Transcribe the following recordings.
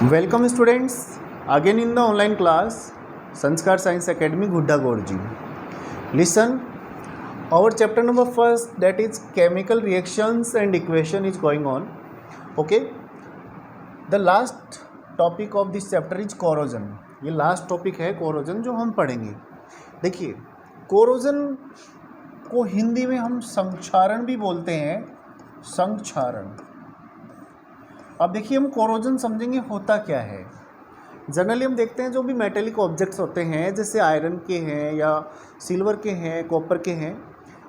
Welcome students again in the online class Sanskar Science Academy Gudda Gorji. Listen, our chapter number first, that is chemical reactions and equation is going on. Okay, the last topic of this chapter is corrosion. ये last topic है corrosion जो हम पढ़ेंगे. देखिए, corrosion को हिंदी में हम संक्षारण भी बोलते हैं, संक्षारण. अब देखिए हम कोरोजन समझेंगे होता क्या है. जनरली हम देखते हैं जो भी मेटेलिक ऑब्जेक्ट्स होते हैं जैसे आयरन के हैं या सिल्वर के हैं, कॉपर के हैं,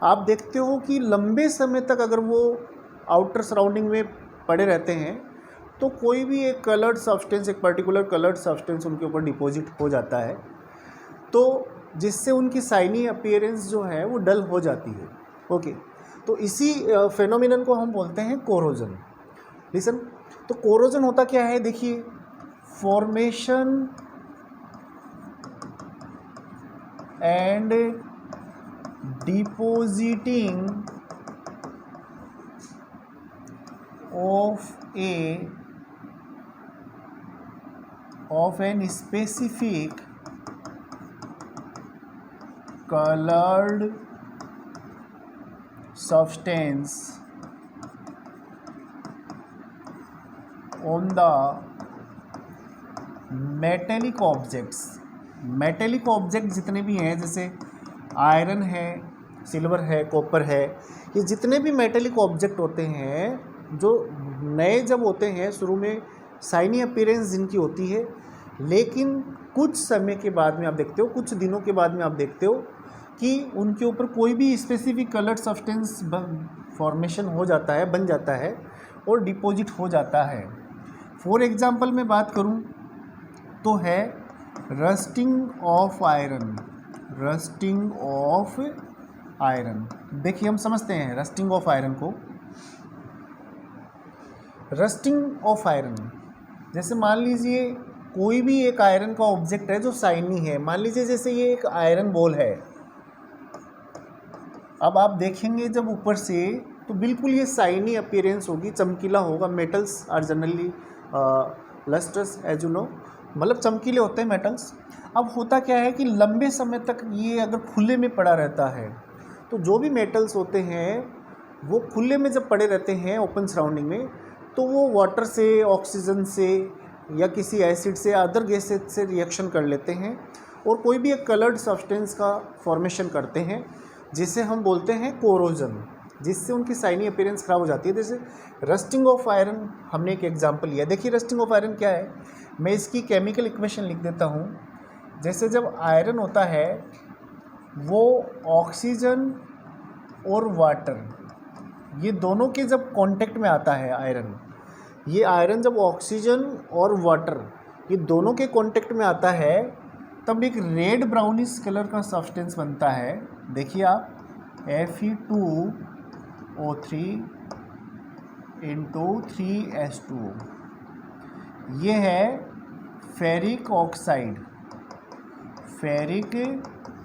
आप देखते हो कि लंबे समय तक अगर वो आउटर सराउंडिंग में पड़े रहते हैं तो कोई भी एक कलर्ड सब्सटेंस, एक पर्टिकुलर कलर्ड सब्सटेंस उनके ऊपर डिपॉजिट हो जाता है, तो जिससे उनकी शाइनी अपीयरेंस जो है वो डल हो जाती है. ओके, तो इसी फेनोमेनन को हम बोलते हैं कोरोजन. लिसन, तो कोरोजन होता क्या है. देखिए, formation and depositing of an specific colored substance on the metallic objects. Metallic object जितने भी हैं जैसे आयरन है, सिल्वर है, कॉपर है, ये जितने भी मेटेलिक ऑब्जेक्ट होते हैं जो नए जब होते हैं शुरू में शाइनी अपीयरेंस जिनकी होती है, लेकिन कुछ समय के बाद में आप देखते हो, कुछ दिनों के बाद में आप देखते हो कि उनके ऊपर कोई भी स्पेसिफिक कलर्ड सब्सटेंस फॉर्मेशन हो जाता है, बन जाता है और डिपॉजिट हो जाता है. फॉर एग्जांपल मैं बात करूं तो है rusting of iron. Rusting of iron, देखिए हम समझते हैं रस्टिंग ऑफ आयरन को. रस्टिंग ऑफ आयरन, जैसे मान लीजिए कोई भी एक आयरन का ऑब्जेक्ट है जो शाइनी है. मान लीजिए जैसे ये एक आयरन बॉल है. अब आप देखेंगे जब ऊपर से तो बिल्कुल ये शाइनी अपीयरेंस होगी, चमकीला होगा. Metals are generally lustrous as you know, मतलब चमकीले होते हैं मेटल्स. अब होता क्या है कि लंबे समय तक ये अगर खुले में पड़ा रहता है तो जो भी मेटल्स होते हैं वो खुले में जब पड़े रहते हैं ओपन सराउंडिंग में, तो वो वाटर से, ऑक्सीजन से या किसी एसिड से, अदर गैसेज से रिएक्शन कर लेते हैं और कोई भी एक कलर्ड सब्सटेंस का फॉर्मेशन करते हैं जिसे हम बोलते हैं कोरोजन, जिससे उनकी शाइनी अपीयरेंस खराब हो जाती है. जैसे रस्टिंग ऑफ आयरन हमने एक एग्जांपल लिया. देखिए रस्टिंग ऑफ आयरन क्या है, मैं इसकी केमिकल इक्वेशन लिख देता हूँ. जैसे जब आयरन होता है वो ऑक्सीजन और वाटर, ये दोनों के जब कांटेक्ट में आता है आयरन, ये आयरन जब ऑक्सीजन और वाटर ये दोनों के कांटेक्ट में आता है तब एक रेड ब्राउनिश कलर का सब्सटेंस बनता है. देखिए आप, Fe2O3 into 3H2O, ये है फेरिक ऑक्साइड. फेरिक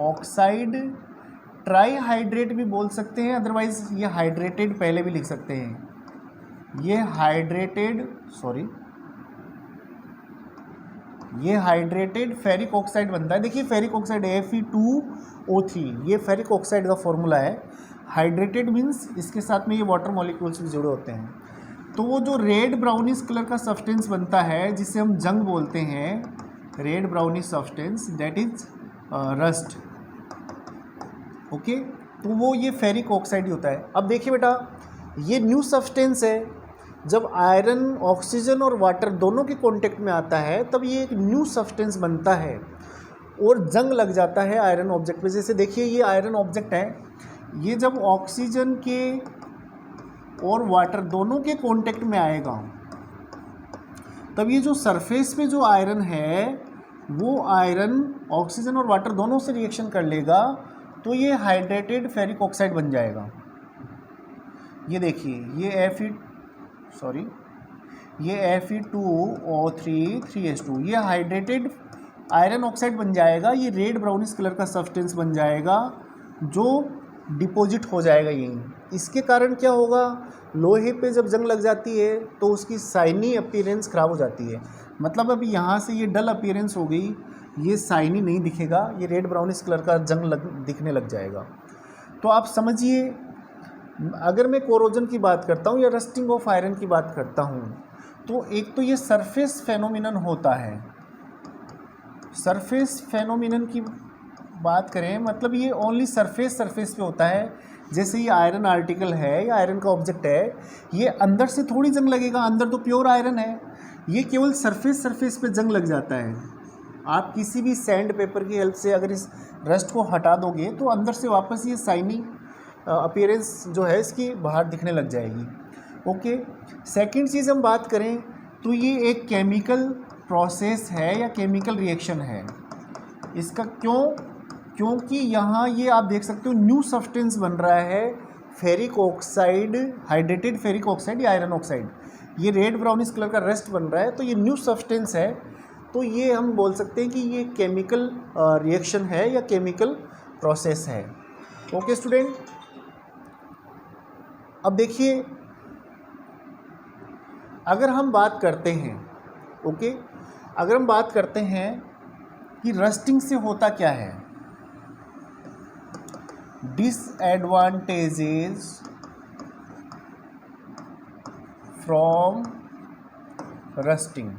ऑक्साइड ट्राईहाइड्रेट भी बोल सकते हैं, अदरवाइज ये हाइड्रेटेड पहले भी लिख सकते हैं. ये हाइड्रेटेड फेरिक ऑक्साइड बनता है. देखिए फेरिक ऑक्साइड Fe2O3, ये फेरिक ऑक्साइड का फॉर्मूला है. हाइड्रेटेड मीन्स इसके साथ में ये वाटर मॉलिक्यूल्स भी जुड़े होते हैं. तो वो जो रेड ब्राउनिश कलर का सब्सटेंस बनता है जिसे हम जंग बोलते हैं, red brownish substance, that is rust. Okay, तो वो ये फेरिक ऑक्साइड ही होता है. अब देखिए बेटा, ये न्यू सब्सटेंस है. जब आयरन, ऑक्सीजन और वाटर दोनों के कांटेक्ट में आता है तब ये एक न्यू सब्सटेंस बनता है और जंग लग जाता है आयरन ऑब्जेक्ट पे. जैसे देखिए ये आयरन ऑब्जेक्ट है, ये जब ऑक्सीजन के और वाटर दोनों के कांटेक्ट में आएगा तब ये जो सरफेस पे जो आयरन है वो आयरन ऑक्सीजन और वाटर दोनों से रिएक्शन कर लेगा तो ये हाइड्रेटेड फेरिक ऑक्साइड बन जाएगा. ये देखिए ये Fe2O3 3H2, ये हाइड्रेटेड आयरन ऑक्साइड बन जाएगा. ये रेड ब्राउनिश कलर का सब्सटेंस बन जाएगा जो डिपॉजिट हो जाएगा यहीं। इसके कारण क्या होगा, लोहे पे जब जंग लग जाती है तो उसकी शाइनी अपीयरेंस ख़राब हो जाती है। मतलब अभी यहाँ से ये डल अपीयरेंस हो गई, ये शाइनी नहीं दिखेगा, ये रेड ब्राउनिश कलर का जंग दिखने लग जाएगा। तो आप समझिए, अगर मैं कोरोजन की बात करता हूँ या रस्टिंग ऑफ आयरन की बात करता हूँ, तो एक तो ये सरफेस फेनोमिनन होता है। सरफेस फेनोमिनन की बात करें, मतलब ये ओनली सरफेस पे होता है। जैसे ये आयरन आर्टिकल है या आयरन का ऑब्जेक्ट है, ये अंदर से थोड़ी जंग लगेगा, अंदर तो प्योर आयरन है, ये केवल सरफेस पे जंग लग जाता है। आप किसी भी सैंड पेपर की हेल्प से अगर इस रस्ट को हटा दोगे तो अंदर से वापस ये शाइनी अपीयरेंस जो है इसकी बाहर दिखने लग जाएगी। ओके, सेकंड चीज़ हम बात करें तो ये एक केमिकल प्रोसेस है या केमिकल रिएक्शन है। इसका क्योंकि यहाँ ये आप देख सकते हो न्यू सब्सटेंस बन रहा है, ferric oxide, hydrated ferric oxide या आयरन ऑक्साइड। ये रेड ब्राउनिश कलर का रस्ट बन रहा है, तो ये न्यू सब्सटेंस है, तो ये हम बोल सकते हैं कि ये केमिकल रिएक्शन है या केमिकल प्रोसेस है। ओके स्टूडेंट, अब देखिए, अगर हम बात करते हैं अगर हम बात करते हैं कि रस्टिंग से होता क्या है, डिसएडवांटेजेस फ्रॉम रस्टिंग।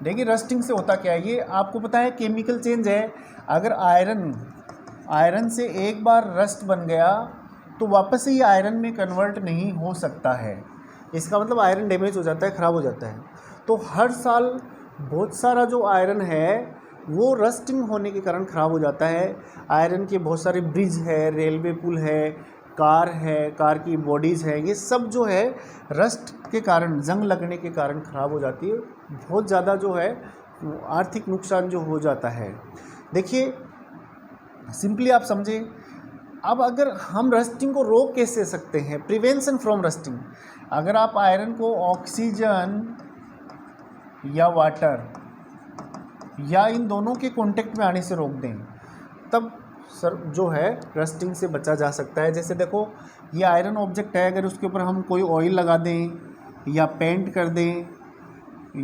देखिए रस्टिंग से होता क्या है, ये आपको पता है केमिकल चेंज है। अगर आयरन से एक बार रस्ट बन गया तो वापस से ये आयरन में कन्वर्ट नहीं हो सकता है। इसका मतलब आयरन डैमेज हो जाता है, ख़राब हो जाता है। तो हर साल बहुत सारा जो आयरन है वो रस्टिंग होने के कारण ख़राब हो जाता है। आयरन के बहुत सारे ब्रिज है, रेलवे पुल है, कार की बॉडीज़ है, ये सब जो है रस्ट के कारण, जंग लगने के कारण ख़राब हो जाती है। बहुत ज़्यादा जो है आर्थिक नुकसान जो हो जाता है। देखिए सिंपली आप समझें, अब अगर हम रस्टिंग को रोक कैसे सकते हैं, प्रिवेंशन फ्रॉम रस्टिंग। अगर आप आयरन को ऑक्सीजन या वाटर या इन दोनों के कांटेक्ट में आने से रोक दें, तब सर जो है रस्टिंग से बचा जा सकता है। जैसे देखो ये आयरन ऑब्जेक्ट है, अगर उसके ऊपर हम कोई ऑयल लगा दें या पेंट कर दें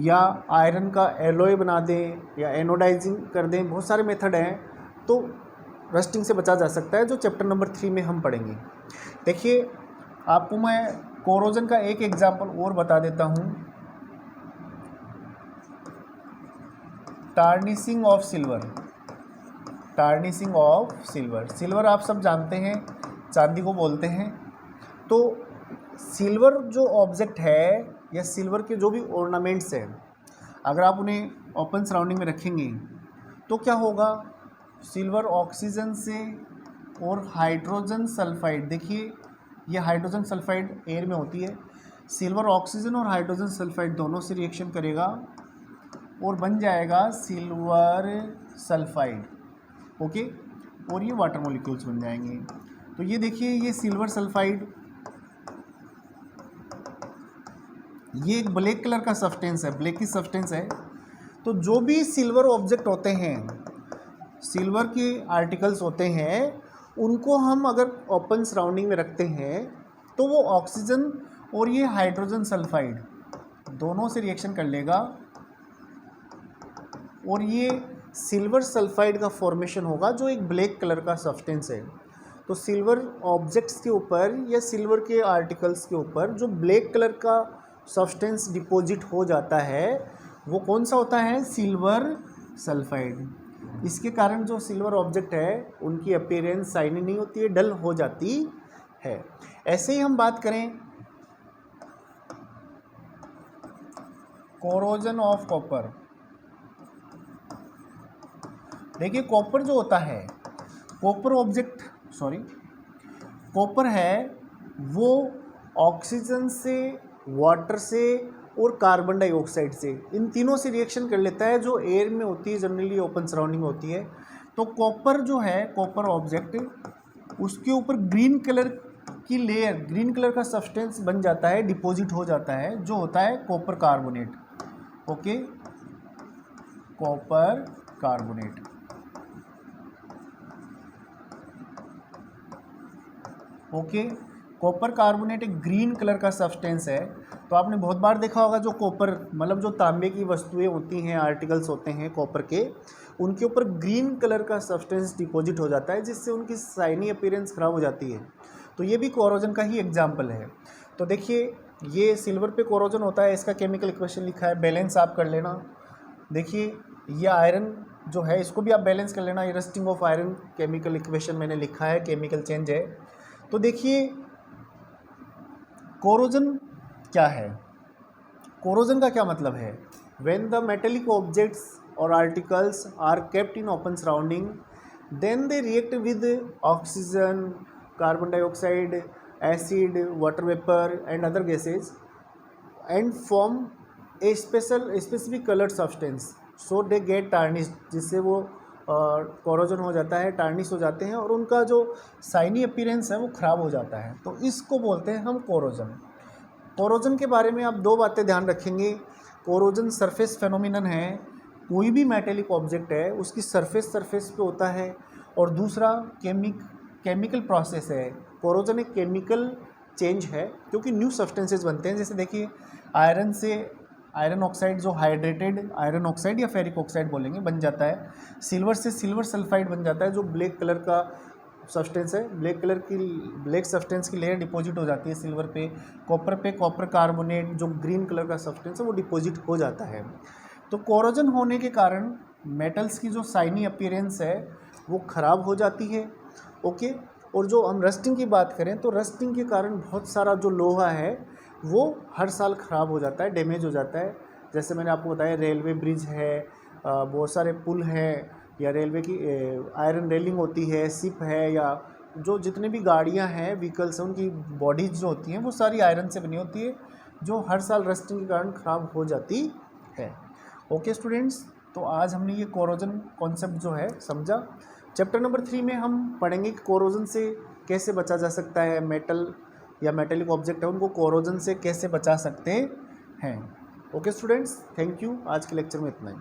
या आयरन का एलॉय बना दें या एनोडाइजिंग कर दें, बहुत सारे मेथड हैं, तो रस्टिंग से बचा जा सकता है, जो चैप्टर नंबर 3 में हम पढ़ेंगे। देखिए आपको मैं कोरोजन का एक एग्जाम्पल और बता देता हूँ। Tarnishing of silver. सिल्वर आप सब जानते हैं चांदी को बोलते हैं। तो सिल्वर जो ऑब्जेक्ट है या सिल्वर के जो भी ऑर्नामेंट्स हैं, अगर आप उन्हें ओपन सराउंडिंग में रखेंगे तो क्या होगा, सिल्वर ऑक्सीजन से और हाइड्रोजन सल्फाइड, देखिए ये हाइड्रोजन सल्फाइड एयर में होती है, सिल्वर ऑक्सीजन और हाइड्रोजन सल्फाइड दोनों से रिएक्शन करेगा और बन जाएगा सिल्वर सल्फाइड। ओके, और ये वाटर मॉलिक्यूल्स बन जाएंगे। तो ये देखिए ये सिल्वर सल्फाइड, ये एक ब्लैक कलर का सब्सटेंस है, ब्लैक की सब्सटेंस है। तो जो भी सिल्वर ऑब्जेक्ट होते हैं, सिल्वर के आर्टिकल्स होते हैं, उनको हम अगर ओपन सराउंडिंग में रखते हैं तो वो ऑक्सीजन और ये हाइड्रोजन सल्फाइड दोनों से रिएक्शन कर लेगा और ये सिल्वर सल्फाइड का फॉर्मेशन होगा, जो एक ब्लैक कलर का सब्सटेंस है। तो सिल्वर ऑब्जेक्ट्स के ऊपर या सिल्वर के आर्टिकल्स के ऊपर जो ब्लैक कलर का सब्सटेंस डिपॉजिट हो जाता है वो कौन सा होता है, सिल्वर सल्फाइड। इसके कारण जो सिल्वर ऑब्जेक्ट है उनकी अपीयरेंस शाइनी नहीं होती है, डल हो जाती है। ऐसे ही हम बात करें कोरोजन ऑफ कॉपर। देखिए कॉपर जो होता है, कॉपर है वो ऑक्सीजन से, वाटर से और कार्बन डाइऑक्साइड से, इन तीनों से रिएक्शन कर लेता है, जो एयर में होती है, जनरली ओपन सराउंडिंग होती है। तो कॉपर जो है, कॉपर ऑब्जेक्ट, उसके ऊपर ग्रीन कलर की लेयर, ग्रीन कलर का सब्सटेंस बन जाता है, डिपॉजिट हो जाता है, जो होता है copper carbonate. Okay, copper carbonate. Okay, copper carbonate एक ग्रीन कलर का सब्सटेंस है। तो आपने बहुत बार देखा होगा जो कॉपर मतलब जो तांबे की वस्तुएं होती हैं, आर्टिकल्स होते हैं कॉपर के, उनके ऊपर ग्रीन कलर का सब्सटेंस डिपॉजिट हो जाता है जिससे उनकी शाइनी अपीयरेंस खराब हो जाती है। तो ये भी कोरोजन का ही एग्जाम्पल है। तो देखिए ये सिल्वर पे कोरोजन होता है, इसका केमिकल इक्वेशन लिखा है, बैलेंस आप कर लेना। देखिए ये आयरन जो है इसको भी आप बैलेंस कर लेना, ये rusting of iron chemical equation मैंने लिखा है, केमिकल चेंज है। तो देखिए कोरोजन क्या है, कोरोजन का क्या मतलब है, व्हेन द मेटेलिक ऑब्जेक्ट्स और articles are kept in open surrounding then they react with oxygen, carbon dioxide, acid, water vapour and other gases and form a specific coloured substance so they get tarnish, जिससे वो corrosion हो जाता है, tarnish हो जाते हैं और उनका जो शाइनी अपीयरेंस है वो ख़राब हो जाता है। तो इसको बोलते हैं हम कोरोजन। कोरोजन के बारे में आप दो बातें ध्यान रखेंगे। कोरोजन सरफेस फेनोमिनन है, कोई भी मेटेलिक ऑब्जेक्ट है उसकी सरफेस पे होता है, और दूसरा केमिकल प्रोसेस है। कोरोजन एक केमिकल चेंज है क्योंकि न्यू सब्सटेंसेस बनते हैं। जैसे देखिए आयरन से आयरन ऑक्साइड जो हाइड्रेटेड आयरन ऑक्साइड या फेरिक ऑक्साइड बोलेंगे बन जाता है, सिल्वर से सिल्वर सल्फाइड बन जाता है जो ब्लैक कलर का सब्सटेंस है, ब्लैक सब्सटेंस की लेयर डिपॉजिट हो जाती है सिल्वर पे। कॉपर कार्बोनेट जो ग्रीन कलर का सब्सटेंस है वो डिपॉजिट हो जाता है। तो कोरोजन होने के कारण मेटल्स की जो शाइनी अपीयरेंस है वो ख़राब हो जाती है। ओके, और जो हम रस्टिंग की बात करें तो रस्टिंग के कारण बहुत सारा जो लोहा है वो हर साल ख़राब हो जाता है, डैमेज हो जाता है। जैसे मैंने आपको बताया रेलवे ब्रिज है, बहुत सारे पुल हैं, या रेलवे की आयरन रेलिंग होती है, शिप है, या जो जितने भी गाड़ियां हैं, व्हीकल्स हैं, उनकी बॉडीज जो होती हैं वो सारी आयरन से बनी होती है जो हर साल रस्टिंग के कारण ख़राब हो जाती है। ओके स्टूडेंट्स, तो आज हमने ये कोरोजन कॉन्सेप्ट जो है समझा। चैप्टर नंबर 3 में हम पढ़ेंगे कि कोरोजन से कैसे बचा जा सकता है, मेटल या मेटेलिक ऑब्जेक्ट है उनको कोरोजन से कैसे बचा सकते हैं। Okay students, thank you. आज के लेक्चर में इतना ही।